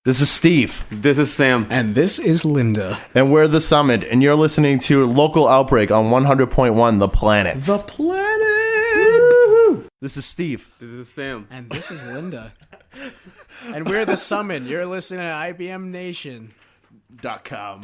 This is Steve. This is Sam. And this is Linda. And we're The Summit, and you're listening to Local Outbreak on 100.1 The Planet. The Planet! Woo-hoo. This is Steve. This is Sam. And this is Linda. And we're The Summit. You're listening to IBMNation.com.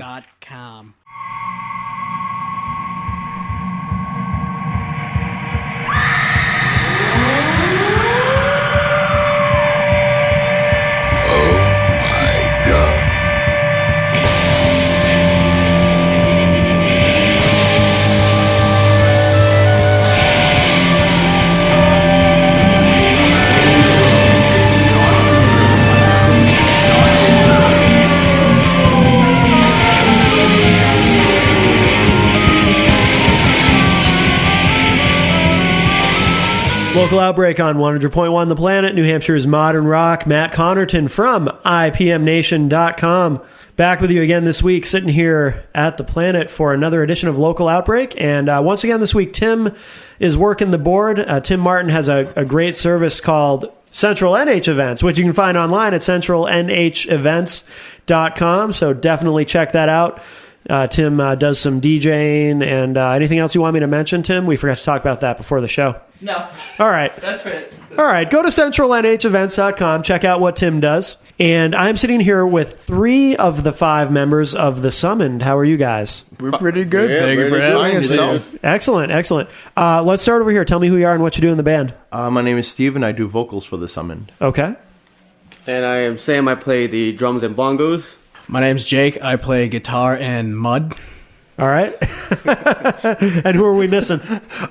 Local Outbreak on 100.1 The Planet, New Hampshire's modern rock. Matt Connerton from IPMNation.com. Back with you again this week, sitting here at The Planet for another edition of Local Outbreak. And once again this week, Tim is working the board. Tim Martin has a great service called Central NH Events, which you can find online at centralnhevents.com. So definitely check that out. Tim does some DJing and anything else you want me to mention, Tim? We forgot to talk about that before the show. No. All right. That's it. All right. Go to centralnhevents.com. Check out what Tim does. And I'm sitting here with 3 of the 5 members of the Summoned. How are you guys? We're pretty good. Yeah, Thank you for having us. Excellent. Excellent. Let's start over here. Tell me who you are and what you do in the band. My name is Steve, and I do vocals for The Summoned. Okay. And I am Sam. I play the drums and bongos. My name's Jake. I play guitar and mud. All right. And who are we missing?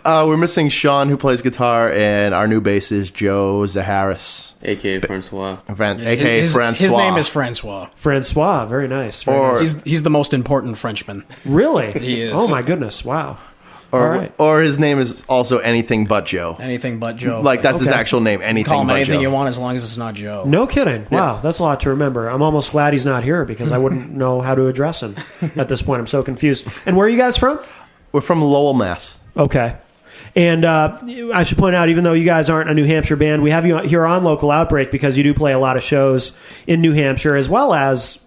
We're missing Sean, who plays guitar, and our new bassist, Joe Zaharis. A.K.A. Francois. A.K.A. Francois. His name is Francois. Francois. Very nice. Very nice. He's the most important Frenchman. Really? He is. Oh, my goodness. Wow. Or his name is also Anything But Joe. Anything but Joe. Like, that's his actual name, Anything Call him But anything Joe. you want as long as it's not Joe. No kidding. Wow. That's a lot to remember. I'm almost glad he's not here because I wouldn't know how to address him at this point. I'm so confused. And where are you guys from? We're from Lowell, Mass. Okay. And I should point out, even though you guys aren't a New Hampshire band, we have you here on Local Outbreak because you do play a lot of shows in New Hampshire as well as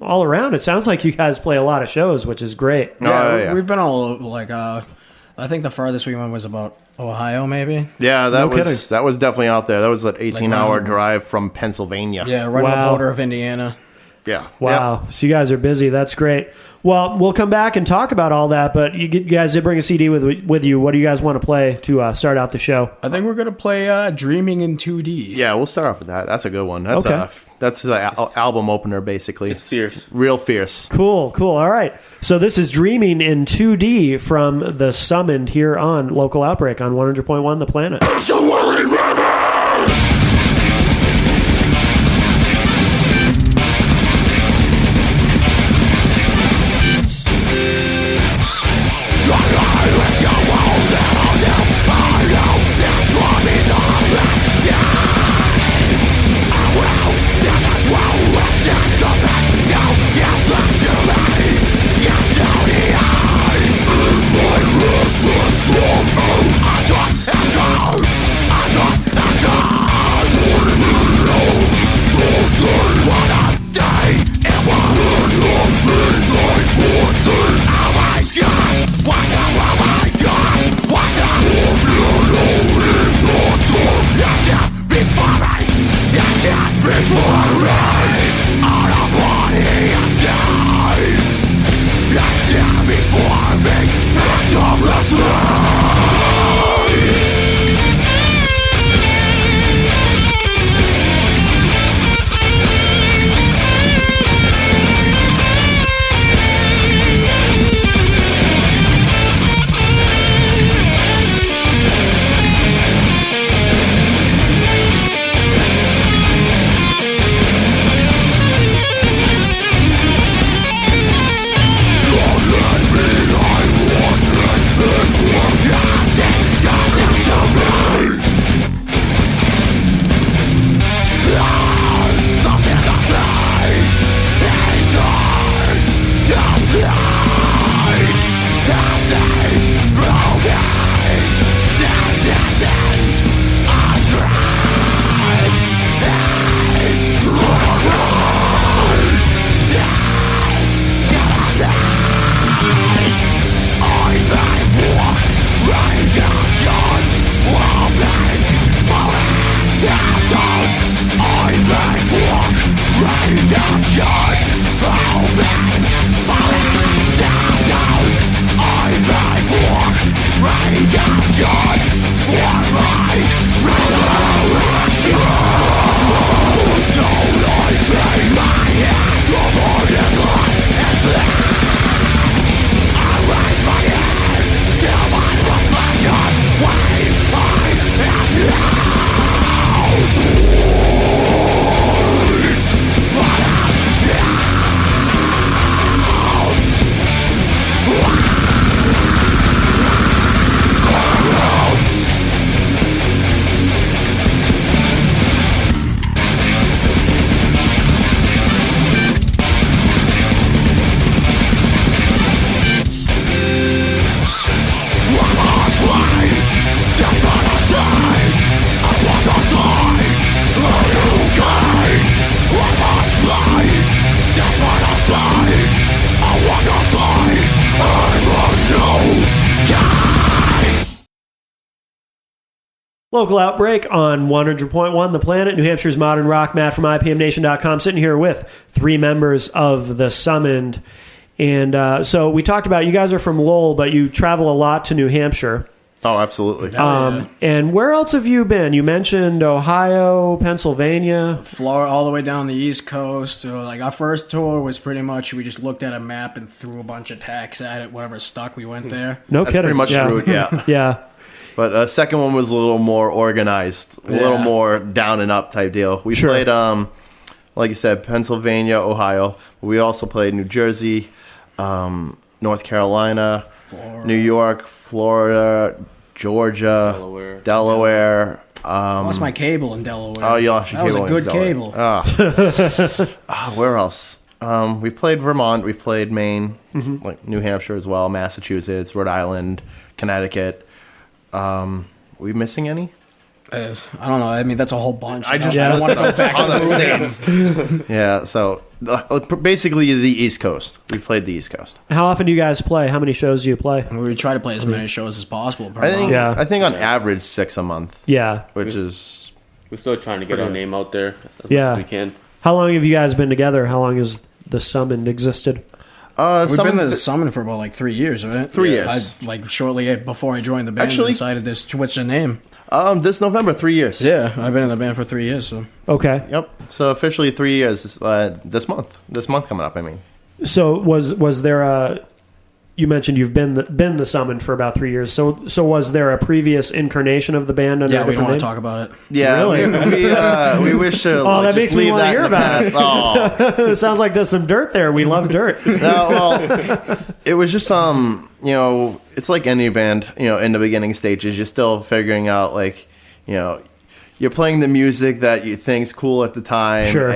all around. It sounds like you guys play a lot of shows, which is great. Yeah, we've been all over, I think the farthest we went was about Ohio, maybe. Yeah, that was definitely out there. That was an 18-hour right drive from Pennsylvania. Yeah, right on the border of Indiana. Yeah. Wow. Yep. So you guys are busy. That's great. Well, we'll come back and talk about all that, but you guys did bring a CD with you. What do you guys want to play to start out the show? I think we're going to play Dreaming in 2D. Yeah, we'll start off with that. That's a good one. That's that's an album opener, basically. It's fierce. Real fierce. Cool. All right. So this is Dreaming in 2D from The Summoned here on Local Outbreak on 100.1 The Planet. Local Outbreak on 100.1 The Planet, New Hampshire's modern rock. Matt from IPMNation.com, sitting here with three members of the Summoned. And so we talked about, you guys are from Lowell, but you travel a lot to New Hampshire. Oh, absolutely. And where else have you been? You mentioned Ohio, Pennsylvania. Florida, all the way down the East Coast. Like our first tour was pretty much, we just looked at a map and threw a bunch of tacks at it. Whatever stuck, we went there. No That's kidding. pretty much yeah. the route, yeah. Yeah. But second one was a little more organized, a little more down and up type deal. We played, like you said, Pennsylvania, Ohio. We also played New Jersey, North Carolina, Florida. New York, Florida, Georgia, Delaware. I lost my cable in Delaware. Oh, you lost your cable. cable. That was a good cable. Where else? We played Vermont. We played Maine, like New Hampshire as well, Massachusetts, Rhode Island, Connecticut. We missing any? I don't know. I mean, that's a whole bunch. I just don't want to go back on to the the states. Yeah, so basically the East Coast. We played the East Coast. How often do you guys play? How many shows do you play? We try to play as many shows as possible per I think. month. I think on average 6 a month. Yeah. Which is We're still trying to get our name out there as much Yeah. as we can. How long have you guys been together? How long has the Summoned existed? We've been to the Summon for about like 3 years, right? 3 years. Like shortly before I joined the band, Actually- I decided to switch the name. this November, 3 years. Yeah, I've been in the band for 3 years. So Okay. Yep. So officially 3 years this month. This month coming up, I mean. So was there a? You mentioned you've been the Summoned for about 3 years. So was there a previous incarnation of the band under yeah, a we don't different want to name? talk about it. Yeah, Really? we wish to. Oh, that just makes me leave wanna that hear in the about it. past. Oh. It sounds like there's some dirt there. We love dirt. No, well, it was just it's like any band, in the beginning stages, you're still figuring out you're playing the music that you think's cool at the time, Sure.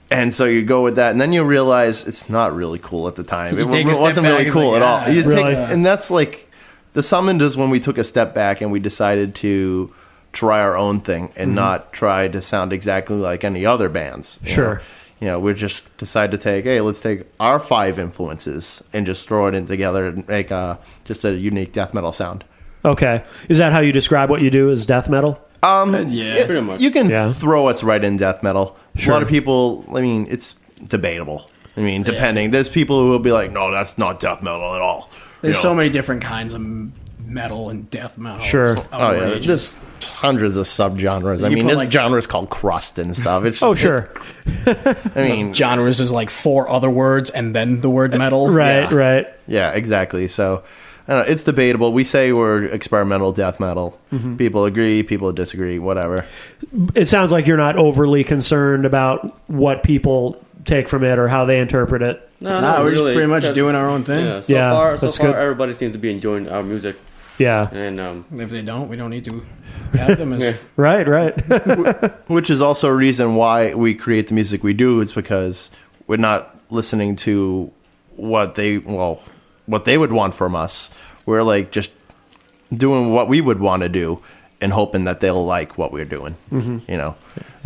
and so you go with that, and then you realize it's not really cool at the time. It take a step wasn't back really and cool like, at all. yeah, You really? and that's like the Summoned is when we took a step back and we decided to try our own thing and not try to sound exactly like any other bands. Sure. We just decided to let's take our 5 influences and just throw it in together and make just a unique death metal sound. Okay. Is that how you describe what you do as death metal? Yeah, Pretty much. You can Yeah. throw us right in death metal. Sure. A lot of people, it's debatable. Depending. There's people who will be like, no, that's not death metal at all. there's so many different kinds of metal and death metal. Sure. It's Oh, yeah. outrageous. There's hundreds of subgenres. You put, there's like- genres called crust and stuff. It's, Oh, sure. genres is like 4 other words and then the word metal. Right, Yeah. right. Yeah, exactly. So it's debatable. We say we're experimental death metal. People agree, people disagree, whatever. It sounds like you're not overly concerned about what people take from it or how they interpret it. No, Nah, we're just really, pretty much because- doing our own thing. Yeah, so Yeah, far, that's good. everybody seems to be enjoying our music. Yeah. And If they don't, we don't need to have them as... yeah. Right, right. Which is also a reason why we create the music we do, is because we're not listening to what they would want from us. We're like just doing what we would want to do and hoping that they'll like what we're doing. We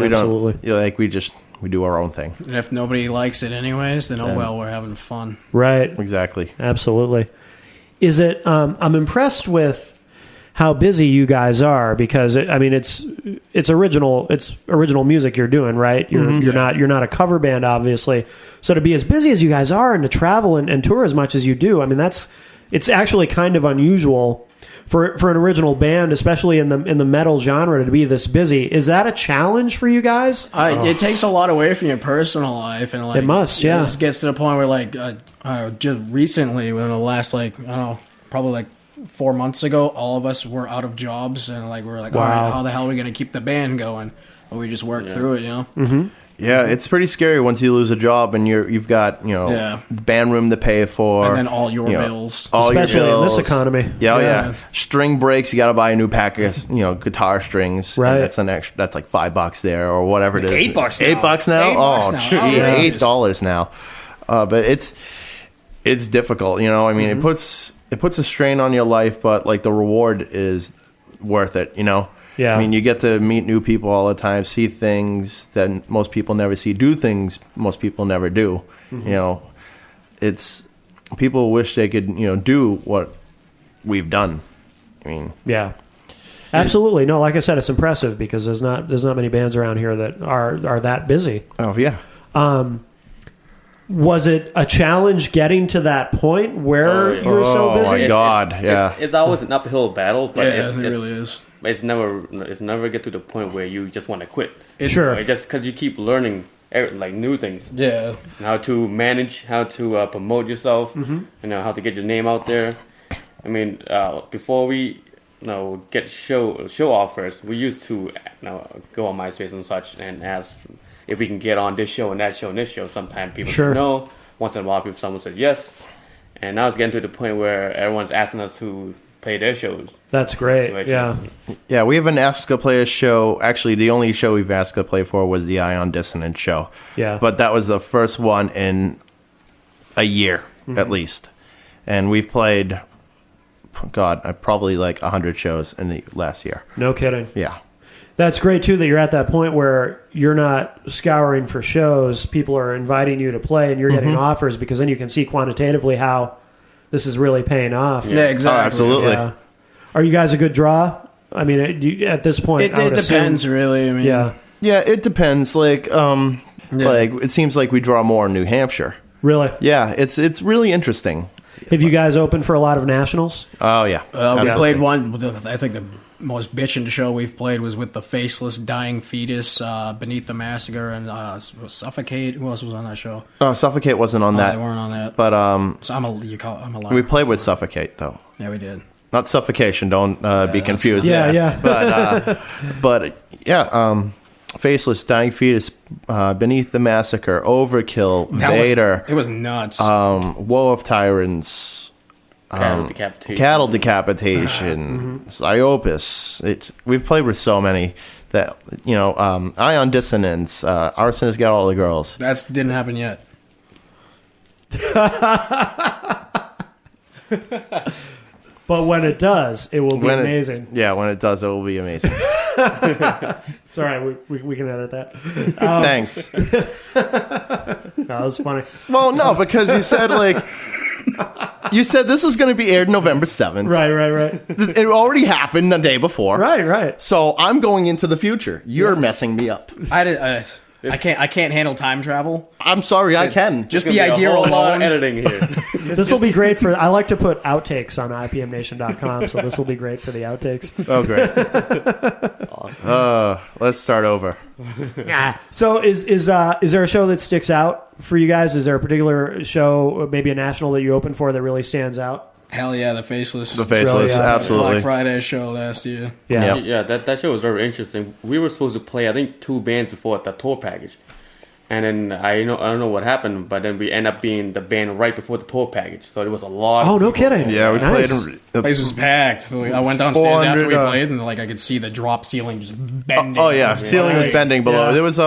Absolutely. don't we do our own thing. And if nobody likes it anyways, then we're having fun. Right. Exactly. Absolutely. Is it? I'm impressed with how busy you guys are, because it's it's original music you're doing, right? You're not a cover band, obviously. So to be as busy as you guys are and to travel and tour as much as you do, I mean, it's actually kind of unusual for an original band, especially in the metal genre, to be this busy. Is that a challenge for you guys? It takes a lot away from your personal life, and like it must, yeah. It gets to the point where like just recently, within the last probably 4 months ago, all of us were out of jobs, and like we're like, wow. all right, how the hell are we gonna keep the band going? But we just worked through it, you know. Mm-hmm. Yeah, it's pretty scary once you lose a job and you've got band room to pay for, and then all your bills, especially in this economy. Yeah. String breaks, you got to buy a new pack of guitar strings. Right, and that's an extra. That's like $5 there or whatever it is. $8 now. $8 now. $8 now. $8 now. But it's difficult. I mean, it puts a strain on your life, but like the reward is worth it. Yeah. I mean, you get to meet new people all the time, see things that most people never see, do things most people never do. Mm-hmm. It's people wish they could, do what we've done. I mean, yeah, absolutely. No, like I said, it's impressive because there's not many bands around here that are that busy. Oh yeah. Was it a challenge getting to that point where you were so busy? Oh my God, yeah. It's always an uphill battle, but it really is. It's never get to the point where you just want to quit. Sure. It's just because you keep learning like new things. Yeah. How to manage, how to promote yourself, how to get your name out there. I mean, before we get show offers, we used to go on MySpace and such and ask if we can get on this show and that show and this show. Sometimes people say no. Once in a while, someone says yes. And now it's getting to the point where everyone's asking us to play their shows. That's great. Yeah, we haven't asked to play a show. Actually, the only show we've asked to play for was the Ion Dissonance show. Yeah. But that was the first one in a year, at least. And we've played, probably like 100 shows in the last year. No kidding. Yeah. That's great, too, that you're at that point where you're not scouring for shows. People are inviting you to play, and you're getting offers because then you can see quantitatively how this is really paying off. Yeah, exactly. Oh, absolutely. Yeah. Are you guys a good draw? I mean, at this point, it depends, really. I mean, yeah, it depends. Like, like it seems like we draw more in New Hampshire. Really? Yeah, it's really interesting. Have you guys opened for a lot of nationals? Oh yeah, we played one. I think the most bitchin' show we've played was with the Faceless, Dying Fetus, Beneath the Massacre, and Suffocate. Who else was on that show? Suffocate wasn't on that. They weren't on that. But so I'm a liar. we played with Suffocate though. Yeah, we did. Not Suffocation. Don't be confused. Yeah. But Faceless, Dying Fetus, Beneath the Massacre, Overkill, Vader. It was nuts. Woe of Tyrants. Cattle Decapitation, Psyopus. We've played with so many that Ion Dissonance, Arsonist Got All the Girls. That didn't happen yet. But when it does, it will be amazing. When it does, it will be amazing. Sorry, we can edit that. Thanks. No, that was funny. Well, no, because you said you said this is going to be aired November 7th. Right. It already happened the day before. Right. So I'm going into the future. You're messing me up. I can't handle time travel. I'm sorry, I can. Just the idea alone. Editing here. This will be great for. I like to put outtakes on IPMNation.com, so this will be great for the outtakes. Oh, great. Awesome. Let's start over. So is there a show that sticks out for you guys? Is there a particular show, maybe a national that you open for that really stands out? Hell yeah, the Faceless. Really, absolutely. Black Friday show last year. Yeah, that show was very interesting. We were supposed to play, I think, 2 bands before the tour package. And then I don't know what happened, but then we end up being the band right before the tour package. So it was a lot. Oh, no kidding. Yeah, we nice. played. The place was packed. I went downstairs after we played, and I could see the drop ceiling just bending. Oh yeah, ceiling was bending below. Yeah. There was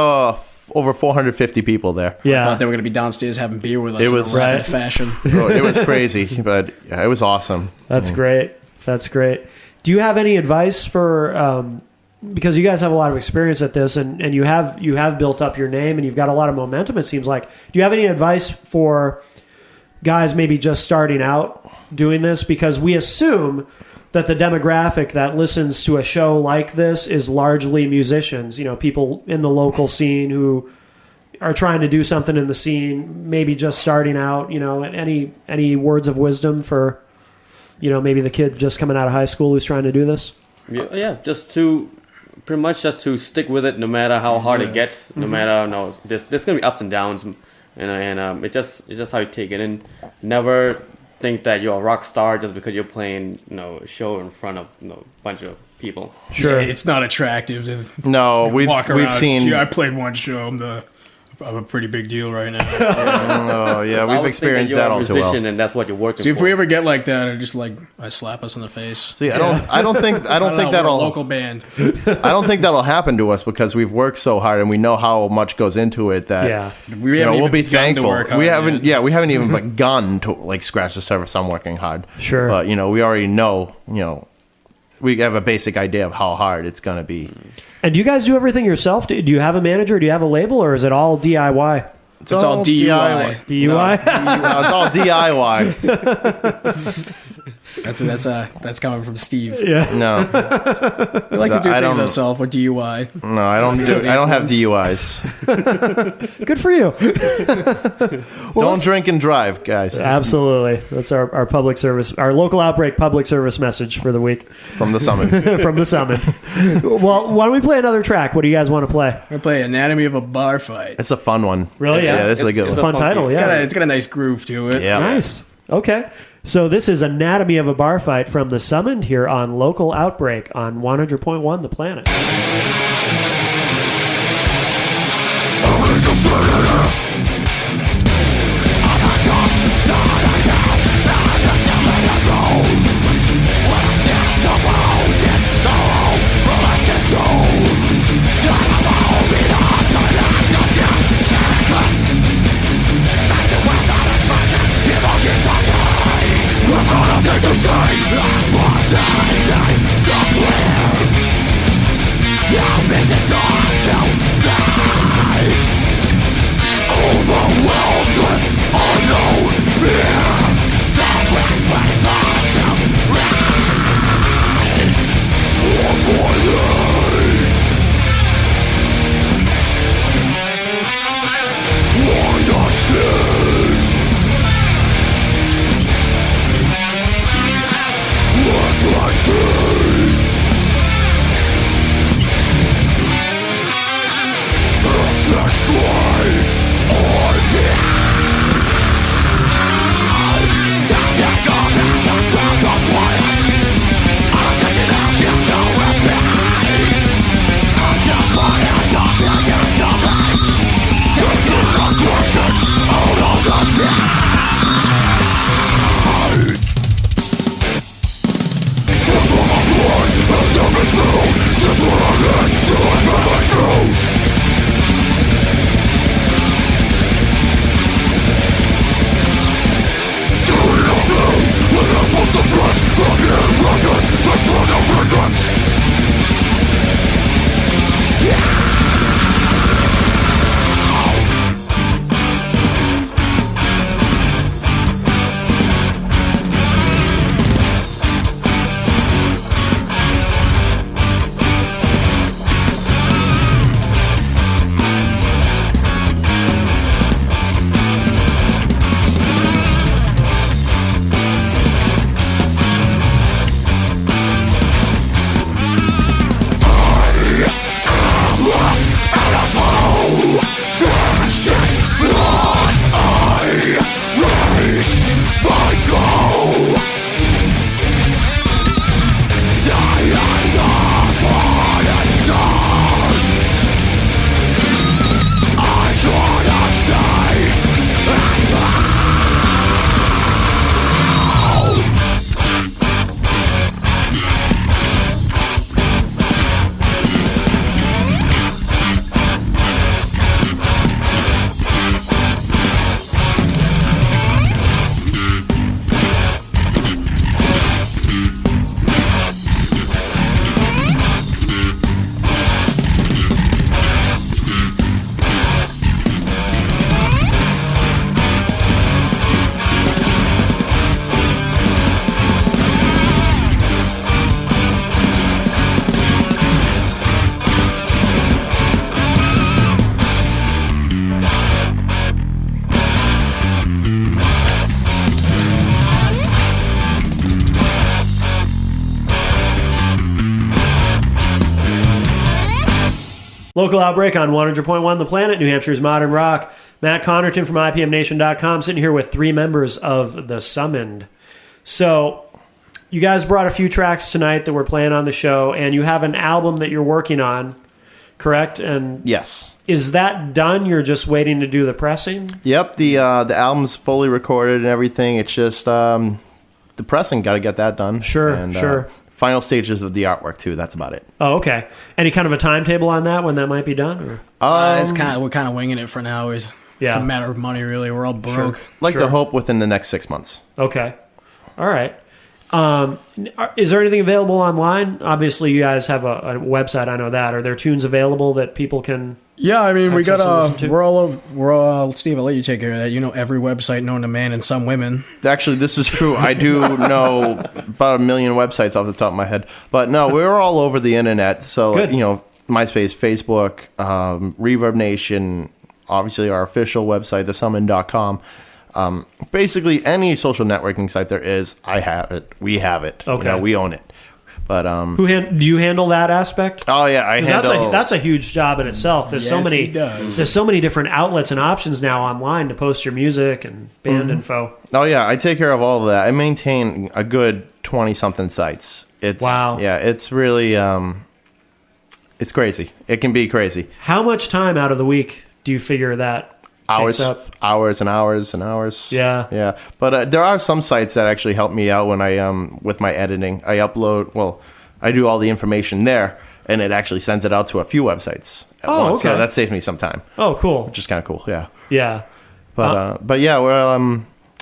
over 450 people there. I thought they were going to be downstairs having beer with us. It was in a rapid fashion. It was crazy, but it was awesome. That's great. Do you have any advice for? Because you guys have a lot of experience at this, and you have built up your name, and you've got a lot of momentum. It seems like. Do you have any advice for guys maybe just starting out doing this? Because we assume that the demographic that listens to a show like this is largely musicians, people in the local scene who are trying to do something in the scene, maybe just starting out, any words of wisdom for, maybe the kid just coming out of high school who's trying to do this? Yeah, pretty much just to stick with it no matter how hard it gets, no matter, there's going to be ups and downs, and it's just how you take it in. Never think that you're a rock star just because you're playing, a show in front of a bunch of people. Sure, it's not attractive to No, we've seen. Gee, I played one show. I'm a pretty big deal right now. Oh yeah, we've experienced that all too well. And that's what you're working. See, if we ever get like that, and just I slap us in the face. See, I don't think that'll local band. I don't think that'll happen to us because we've worked so hard and we know how much goes into it that we'll be thankful. We haven't even begun to scratch the surface. I'm working hard. Sure, but we already know. We have a basic idea of how hard it's going to be. And do you guys do everything yourself? Do you have a manager? Do you have a label, or is it all DIY? It's all DIY. DIY? No, it's all DIY. That's coming from Steve. Yeah. No. We like to do things ourselves or DUI. No, I don't have DUIs. Good for you. Don't drink and drive, guys. Absolutely. That's our public service, our local Outbreak public service message for the week. From the summit. From the summit. Well, why don't we play another track? What do you guys want to play? We're going to play Anatomy of a Bar Fight. It's a fun one. Really? Yeah, this is a good one. It's a fun title, It's got a nice groove to it. Yeah. Nice. Okay. So this is Anatomy of a Bar Fight from the Summoned here on Local Outbreak on 100.1 The Planet. Local Outbreak on 100.1 The Planet, New Hampshire's modern rock. Matt Connerton from IPMNation.com sitting here with 3 members of the Summoned. So, you guys brought a few tracks tonight that we're playing on the show, and you have an album that you're working on, correct? And Yes. is that done? You're just waiting to do the pressing? Yep, the album's fully recorded and everything. It's just the pressing, got to get that done. Sure, sure. Final stages of the artwork, too. That's about it. Oh, okay. Any kind of a timetable on that, when that might be done? Or? We're kind of winging it for now. It's a matter of money, really. We're all broke. Like to hope within the next 6 months. Okay. All right. Is there anything available online? Obviously, you guys have a website. I know that. Are there tunes available that people can? Yeah, I mean, we got listen to? we're all Steve, I'll let you take care of that. You know every website known to man and some women. Actually, this is true. I do know about 1 million websites off the top of my head. But no, we're all over the internet. So, Good. MySpace, Facebook, Reverb Nation, obviously our official website, thesummon.com. Basically, any social networking site there is, I have it. We have it. Okay. We own it. But Do you handle that aspect? oh yeah, I handle. That's a huge job in itself. There's so Yes, many. he does. There's so many different outlets and options now online to post your music and band info. Oh yeah, I take care of all of that. I maintain a good 20-something sites. Wow. Yeah, it's really it's crazy. It can be crazy. How much time out of the week do you figure that Hours, takes up? hours and hours and hours. Yeah. yeah. But there are some sites that actually help me out when I with my editing. I upload. Well, I do all the information there, and it actually sends it out to a few websites at once. okay. So that saves me some time, Oh, cool. which is kind of cool. Yeah. Yeah. But yeah, well,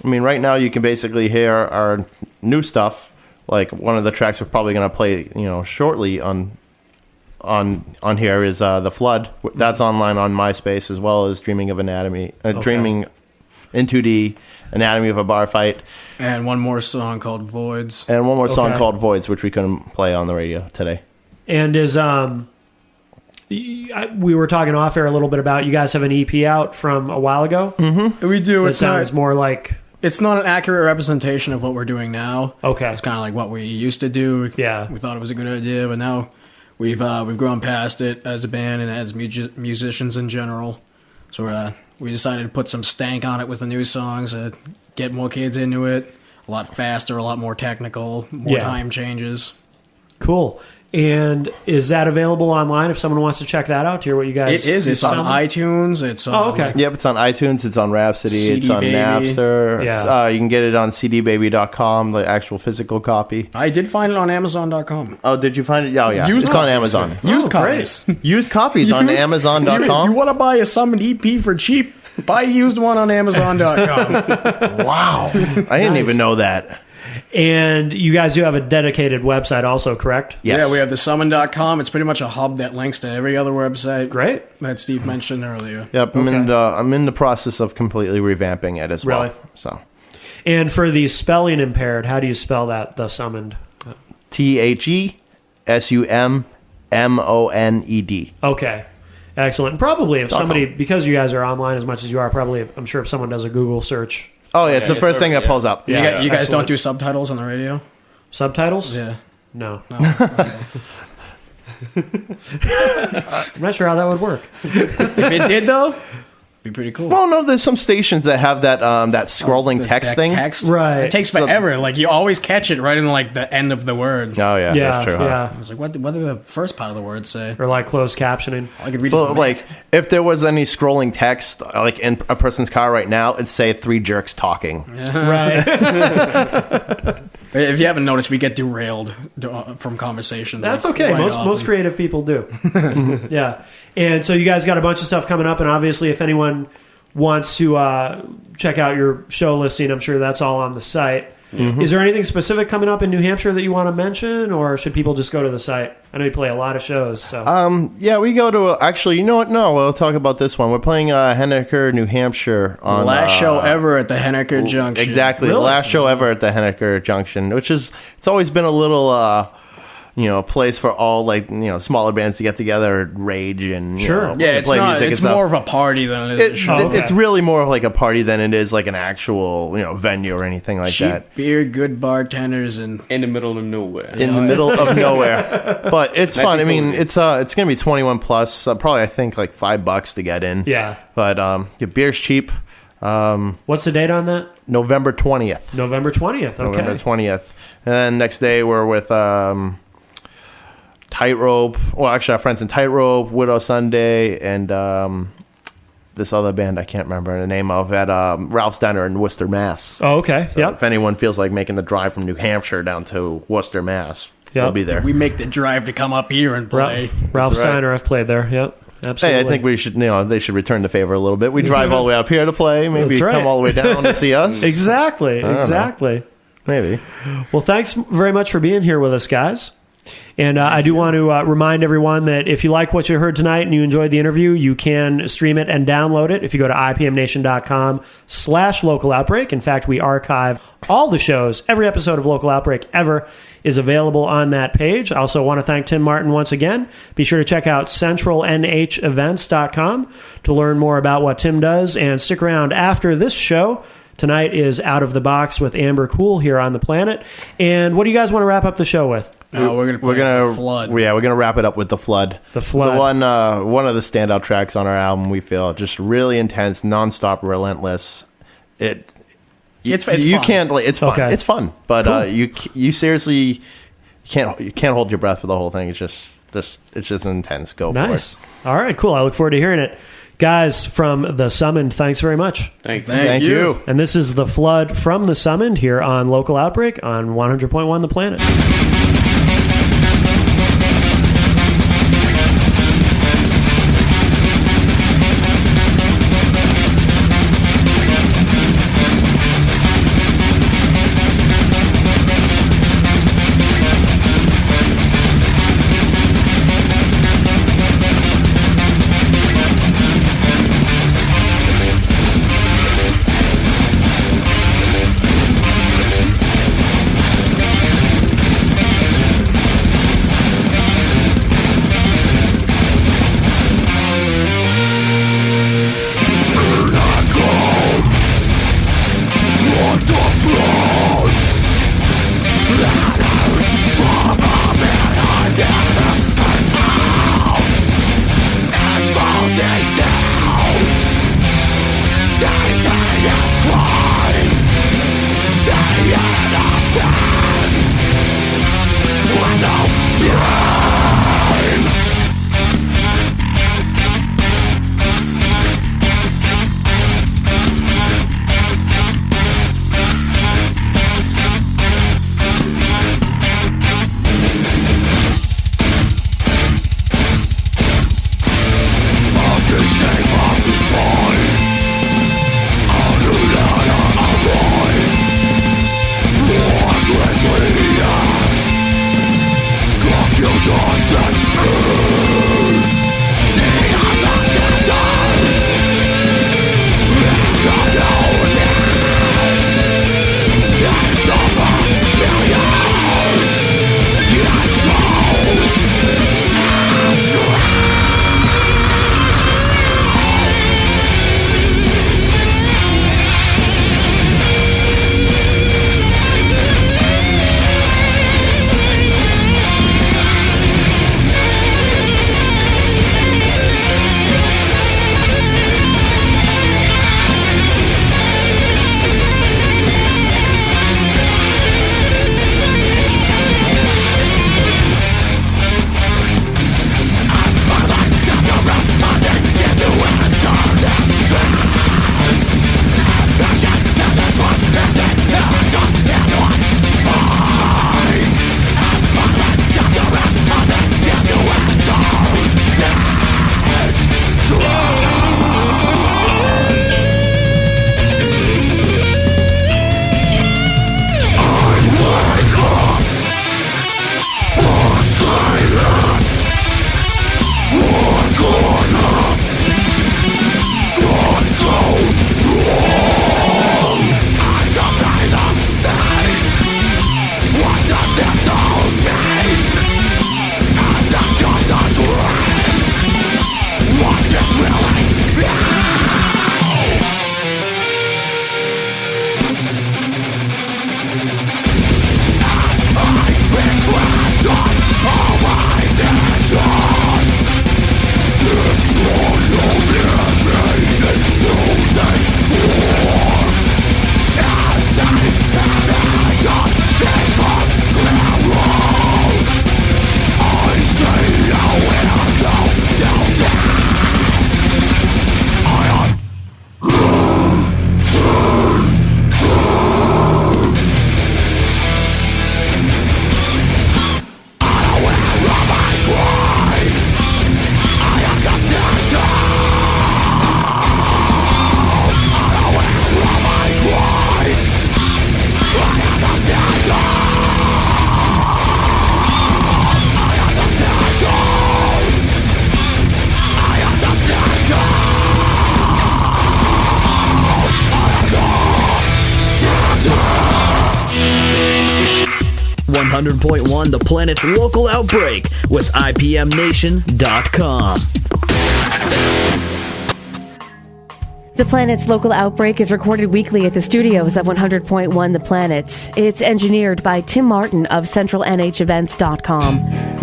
I mean, right now you can basically hear our new stuff. Like one of the tracks we're probably going to play, shortly on here is The Flood. That's online on MySpace, as well as Dreaming of Anatomy, Dreaming into the Anatomy of a Bar Fight, And one more song called Voids. and one more song Okay. called Voids, which we couldn't play on the radio today. And is we were talking off air a little bit about you guys have an EP out from a while ago. We do. It sounds more like It's not an accurate representation of what we're doing now. Okay. It's kind of like what we used to do. Yeah. We thought it was a good idea, but now we've grown past it as a band and as musicians in general. So we decided to put some stank on it with the new songs, get more kids into it, a lot faster, a lot more technical, more time changes. cool. And is that available online if someone wants to check that out? To hear what you guys? It is. It's on iTunes. It's on, okay. Yep, it's on iTunes, it's on Rhapsody, CD it's on Baby. Napster. Yeah. You can get it on cdbaby.com, the actual physical copy. I did find it on Amazon.com. Oh, did you find it? Oh, yeah. Used it's on copies. Amazon. Used great. copies. Used copies on If you Amazon.com. want to buy a Summoned EP for cheap, buy a used one on Amazon.com. Wow. I didn't Nice. even know that. And you guys do have a dedicated website, also, correct? Yes. Yeah, we have the Summon.com. It's pretty much a hub that links to every other website. Great. That Steve mentioned earlier. Yep, I'm in the process of completely revamping it as well. Really? So, And for the spelling impaired, how do you spell that? The Summoned. TheSummoned. Okay. Excellent. And probably if somebody, .com. because you guys are online as much as you are, probably I'm sure if someone does a Google search, Oh, yeah, it's the first thing that yeah. pulls up. Yeah. You guys excellent. don't do subtitles on the radio? subtitles. Yeah. No. No. Okay. I'm not sure how that would work. If it did, though, be pretty cool. Well, no, there's some stations that have that scrolling The text back thing. Text. Right. It takes forever. Like, you always catch it right in, like, the end of the word. Oh, yeah, Yeah. that's true. Huh? Yeah. I was like, what did the first part of the word say? Or like closed captioning. I could read So, his like, if there was any scrolling text, like in a person's car right now, it'd say 3 jerks talking. Right. If you haven't noticed, we get derailed from conversations. That's like, okay. quite Most often. creative people do. Yeah. And so you guys got a bunch of stuff coming up, and obviously if anyone wants to check out your show listing, I'm sure that's all on the site. Is there anything specific coming up in New Hampshire that you want to mention, or should people just go to the site? I know you play a lot of shows, so Yeah, we go to actually. You know what? No, we'll talk about this one. We're playing Henniker, New Hampshire on The last show ever at the Henniker Junction. Exactly, Really? the last show ever at the Henniker Junction, which is it's always been a little a place for all smaller bands to get together, rage and Sure. Yeah, it's play not. music. It's more of a party than it is a show. okay. It's really more of like a party than it is like an actual venue or anything like Cheap that. beer, good bartenders, and In the middle of nowhere. In the middle of nowhere, but it's Nice fun. I and mean, cozy. it's gonna be 21 plus. Probably I think like $5 to get in. Yeah. But your beer's cheap. What's the date on that? November 20th. November 20th. Okay. November 20th. And then next day we're with Tightrope. Well, actually, our friends in Tightrope, Widow Sunday, and this other band I can't remember the name of at Ralph's Diner in Worcester, Mass. Oh, okay. So Yep. if anyone feels like making the drive from New Hampshire down to Worcester, Mass, Yep. we'll be there. we make the drive to come up here and play. Ralph That's right. Steiner, I've played there. Yep. Absolutely. Hey, I think we should, they should return the favor a little bit. We drive all the way up here to play. Maybe That's right. come all the way down to see us. Exactly. don't know. Exactly. Maybe. Well, thanks very much for being here with us, guys. And I do want to remind everyone that if you like what you heard tonight and you enjoyed the interview, you can stream it and download it if you go to ipmnation.com/local outbreak. In fact, we archive all the shows. Every episode of Local Outbreak ever is available on that page. I also want to thank Tim Martin once again. Be sure to check out centralnhevents.com to learn more about what Tim does, and stick around after this show. Tonight is Out of the Box with Amber Cool here on The Planet. And what do you guys want to wrap up the show with? We're gonna play The Flood. Yeah, we're gonna wrap it up with The Flood. The Flood. The one of the standout tracks on our album. We feel just really intense, nonstop, relentless. It's you fun. can't. It's fun. Okay. It's fun, but Cool. you seriously can't hold your breath for the whole thing. It's just intense. Go Nice. for it. All right, cool. I look forward to hearing it. Guys from The Summoned, thanks very much. Thank you. Thank you. And this is The Flood from The Summoned here on Local Outbreak on 100.1 The Planet. 100.1 The Planet's local outbreak with IPMNation.com. The Planet's local outbreak is recorded weekly at the studios of 100.1 The Planet. It's engineered by Tim Martin of CentralNHEvents.com.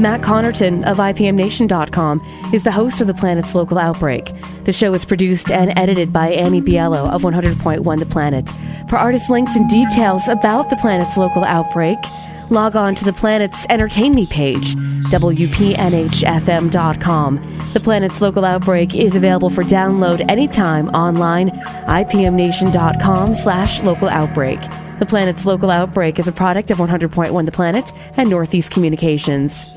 Matt Connerton of IPMNation.com is the host of The Planet's local outbreak. The show is produced and edited by Annie Biello of 100.1 The Planet. For artist links and details about The Planet's local outbreak, log on to The Planet's Entertain Me page, WPNHFM.com. The Planet's local outbreak is available for download anytime online, IPMNation.com/local outbreak. The Planet's local outbreak is a product of 100.1 The Planet and Northeast Communications.